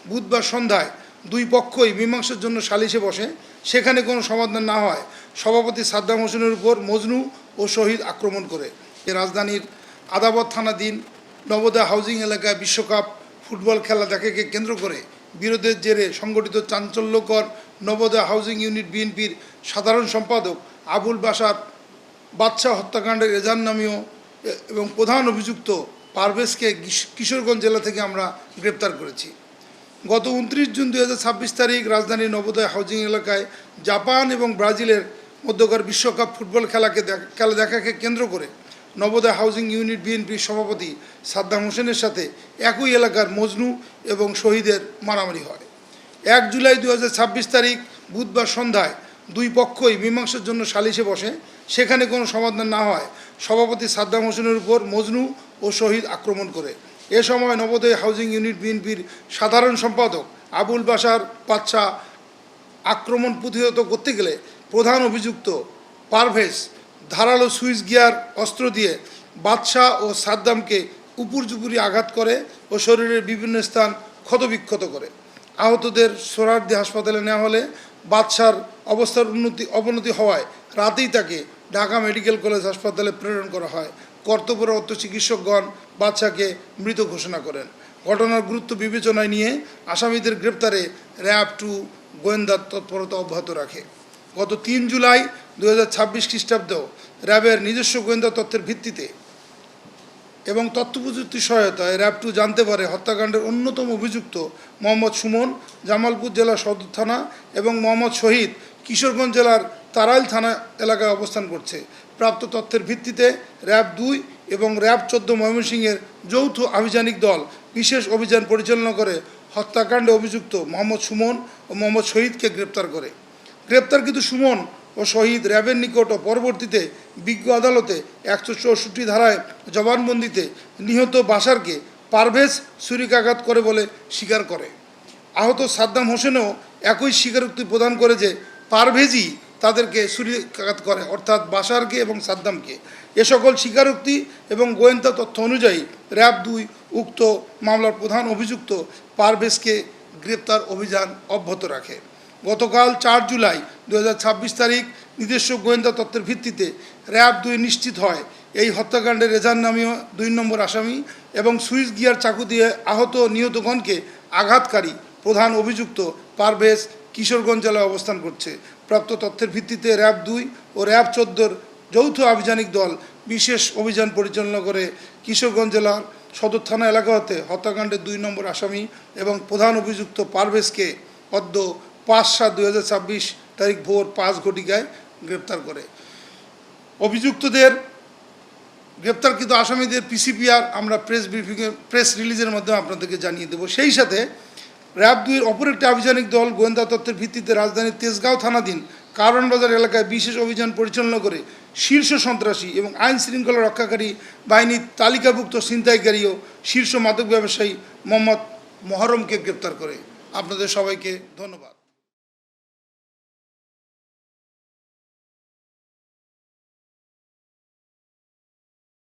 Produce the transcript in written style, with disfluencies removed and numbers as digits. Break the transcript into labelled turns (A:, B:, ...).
A: বুধবার সন্ধ্যায় দুই পক্ষই মীমাংসার জন্য সালিশে বসে। সেখানে কোনো সমাধান না হয় সভাপতি সাদ্দাম হোসেনের উপর মজনু ও শহীদ আক্রমণ করে। রাজধানীর আদাবর থানাধীন নবোদয় হাউজিং এলাকায় বিশ্বকাপ ফুটবল খেলা দেখাকে কেন্দ্র করে বিরোধের জেরে সংগঠিত চাঞ্চল্যকর নবোদয় হাউজিং ইউনিট বিএনপির সাধারণ সম্পাদক আবুল বাশার বাদশা হত্যাকাণ্ডের এজাহারনামীয় এবং প্রধান অভিযুক্ত পারভেজকে কিশোরগঞ্জ জেলা থেকে আমরা গ্রেপ্তার করেছি। গত 29 জুন 2026 তারিখ রাজধানীর নবোদয় হাউজিং এলাকায় জাপান এবং ব্রাজিলের মধ্যকার বিশ্বকাপ ফুটবল খেলা দেখাকে কেন্দ্র করে নবোদয় হাউজিং ইউনিট বিএনপির সভাপতি সাদ্দাম হোসেনের সাথে একই এলাকার মজনু এবং শহীদের মারামারি হয়। 1 জুলাই 2026 তারিখ বুধবার সন্ধ্যায় দুই পক্ষই মীমাংসার জন্য সালিশে বসে। সেখানে কোনো সমাধান না হয় সভাপতি সাদ্দাম হোসেনের উপর মজনু ও শহীদ আক্রমণ করে। এ সময় নবোদয় হাউজিং ইউনিট বিএনপির সাধারণ সম্পাদক আবুল বাশার বাদশা আক্রমণ প্রতিহত করতে গেলে প্রধান অভিযুক্ত পারভেজ ধারালো সুইচ গিয়ার অস্ত্র দিয়ে বাদশা ও সাদ্দামকে উপর্যুপুরি আঘাত করে ও শরীরের বিভিন্ন স্থান ক্ষতবিক্ষত করে। আহতদের সোহরাওয়ার্দী হাসপাতালে নেওয়া হলে বাদশার অবস্থার অবনতি হওয়ায় রাতেই তাকে ঢাকা মেডিকেল কলেজ হাসপাতালে প্রেরণ করা হয়। কর্তব্যরত চিকিৎসকগণ বাদশাকে মৃত ঘোষণা করেন। ঘটনার গুরুত্ব বিবেচনায় নিয়ে আসামিদের গ্রেপ্তারে র্যাব 2 গোয়েন্দা তৎপরতা অব্যাহত রাখে। গত 3 জুলাই 2026 খ্রিস্টাব্দ র্যাবের নিজস্ব গোয়েন্দা তথ্যের ভিত্তিতে এবং তথ্যপ্রযুক্তির সহায়তায় র্যাব 2 জানতে পারে হত্যাকাণ্ডের অন্যতম অভিযুক্ত মোহাম্মদ সুমন জামালপুর জেলার সদর থানা এবং মোহাম্মদ শহীদ কিশোরগঞ্জ জেলার তারাইল থানা এলাকায় অবস্থান করছে। প্রাপ্ত তথ্যের ভিত্তিতে র্যাব 2 এবং র্যাব 14 ময়মনসিংহের যৌথ আভিযানিক দল বিশেষ অভিযান পরিচালনা করে হত্যাকাণ্ডে অভিযুক্ত মোহাম্মদ সুমন ও মোহাম্মদ শহীদকে গ্রেপ্তার করে। গ্রেপ্তারকৃত সুমন ও শহীদ র্যাবের নিকট ও পরবর্তীতে বিজ্ঞ আদালতে 164 ধারায় জবানবন্দিতে নিহত বাশারকে পারভেজ ছুরিকাঘাত করে বলে স্বীকার করে। আহত সাদ্দাম হোসেনও একই স্বীকারোক্তি প্রদান করে যে পারভেজই তাদেরকে ছুরিকাঘাত করে, অর্থাৎ বাশারকে এবং সাদ্দামকে। এ সকল স্বীকারোক্তি এবং গোয়েন্দা তথ্য অনুযায়ী র্যাব 2 উক্ত মামলার প্রধান অভিযুক্ত পারভেজকে গ্রেপ্তার অভিযান অব্যাহত রাখে। গতকাল 4 জুলাই 2026 তারিখ নিজস্ব গোয়েন্দা তথ্যের ভিত্তিতে র্যাব 2 নিশ্চিত হয় এই হত্যাকাণ্ডের এজাহারনামীয় 2 নম্বর আসামি এবং সুইচ গিয়ার চাকু দিয়ে আহত নিহতগণকে আঘাতকারী প্রধান অভিযুক্ত পারভেজ কিশোরগঞ্জ জেলায় অবস্থান করছে। প্রাপ্ত তথ্যের ভিত্তিতে র্যাব 2 ও র্যাব 14 যৌথ আভিযানিক দল বিশেষ অভিযান পরিচালনা করে কিশোরগঞ্জ জেলার সদর থানা এলাকা হতে হত্যাকাণ্ডের 2 নম্বর আসামি এবং প্রধান অভিযুক্ত পারভেজকে অদ্য 5/7/2026 তারিখ ভোর 5 ঘটিকায় গ্রেপ্তার করে। অভিযুক্তদের গ্রেপ্তারকৃত আসামিদের পিসিপিআর আমরা প্রেস রিলিজের মাধ্যমে আপনাদেরকে জানিয়ে দেব। সেই সাথে র্যাব 2 এর অপর একটি আভিযানিক দল গোয়েন্দা তথ্যের ভিত্তিতে রাজধানীর তেজগাঁও থানাধীন কারওয়ানবাজার এলাকায় বিশেষ অভিযান পরিচালনা করে শীর্ষ সন্ত্রাসী এবং আইন শৃঙ্খলা রক্ষাকারী বাহিনীর তালিকাভুক্ত ছিনতাইকারী ও শীর্ষ মাদক ব্যবসায়ী মোহাম্মদ মহরমকে গ্রেপ্তার করে। আপনাদের সবাইকে ধন্যবাদ।